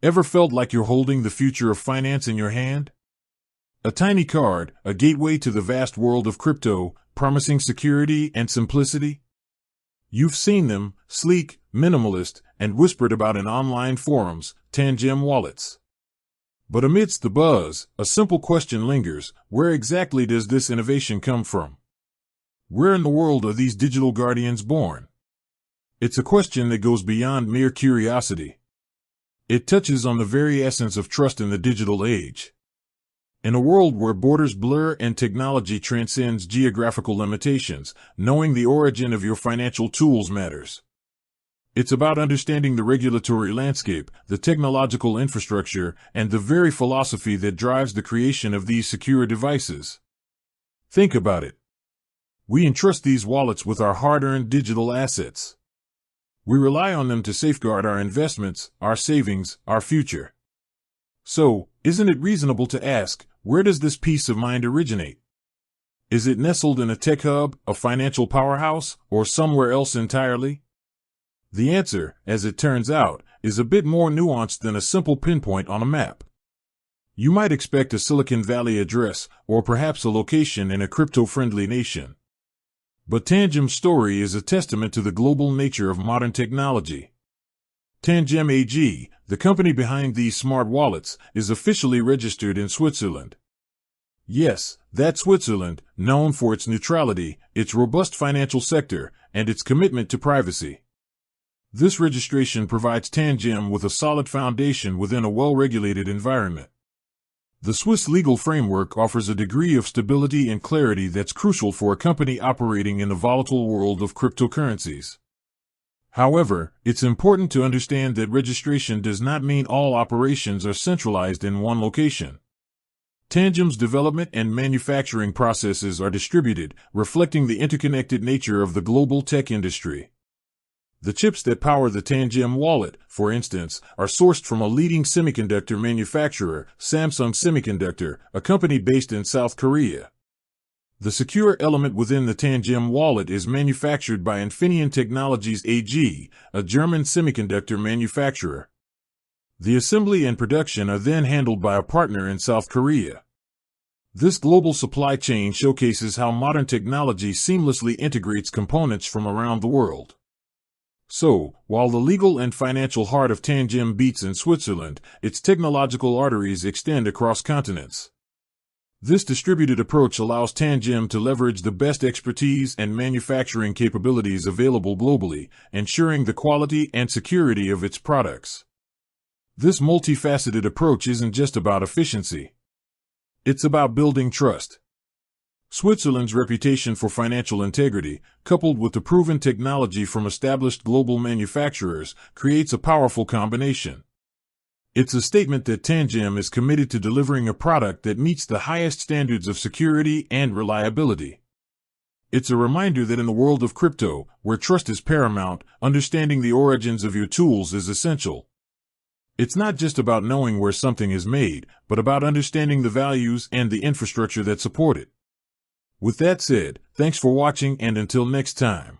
Ever felt like you're holding the future of finance in your hand? A tiny card, a gateway to the vast world of crypto, promising security and simplicity? You've seen them, sleek, minimalist, and whispered about in online forums, Tangem wallets. But amidst the buzz, a simple question lingers: where exactly does this innovation come from? Where in the world are these digital guardians born? It's a question that goes beyond mere curiosity. It touches on the very essence of trust in the digital age. In a world where borders blur and technology transcends geographical limitations, knowing the origin of your financial tools matters. It's about understanding the regulatory landscape, the technological infrastructure, and the very philosophy that drives the creation of these secure devices. Think about it. We entrust these wallets with our hard-earned digital assets. We rely on them to safeguard our investments, our savings, our future. So, isn't it reasonable to ask, where does this peace of mind originate? Is it nestled in a tech hub, a financial powerhouse, or somewhere else entirely? The answer, as it turns out, is a bit more nuanced than a simple pinpoint on a map. You might expect a Silicon Valley address, or perhaps a location in a crypto-friendly nation. But Tangem's story is a testament to the global nature of modern technology. Tangem AG, the company behind these smart wallets, is officially registered in Switzerland. Yes, that Switzerland, known for its neutrality, its robust financial sector, and its commitment to privacy. This registration provides Tangem with a solid foundation within a well-regulated environment. The Swiss legal framework offers a degree of stability and clarity that's crucial for a company operating in the volatile world of cryptocurrencies. However, it's important to understand that registration does not mean all operations are centralized in one location. Tangem's development and manufacturing processes are distributed, reflecting the interconnected nature of the global tech industry. The chips that power the Tangem wallet, for instance, are sourced from a leading semiconductor manufacturer, Samsung Semiconductor, a company based in South Korea. The secure element within the Tangem wallet is manufactured by Infineon Technologies AG, a German semiconductor manufacturer. The assembly and production are then handled by a partner in South Korea. This global supply chain showcases how modern technology seamlessly integrates components from around the world. So, while the legal and financial heart of Tangem beats in Switzerland, its technological arteries extend across continents. This distributed approach allows Tangem to leverage the best expertise and manufacturing capabilities available globally, ensuring the quality and security of its products. This multifaceted approach isn't just about efficiency. It's about building trust. Switzerland's reputation for financial integrity, coupled with the proven technology from established global manufacturers, creates a powerful combination. It's a statement that Tangem is committed to delivering a product that meets the highest standards of security and reliability. It's a reminder that in the world of crypto, where trust is paramount, understanding the origins of your tools is essential. It's not just about knowing where something is made, but about understanding the values and the infrastructure that support it. With that said, thanks for watching, and until next time.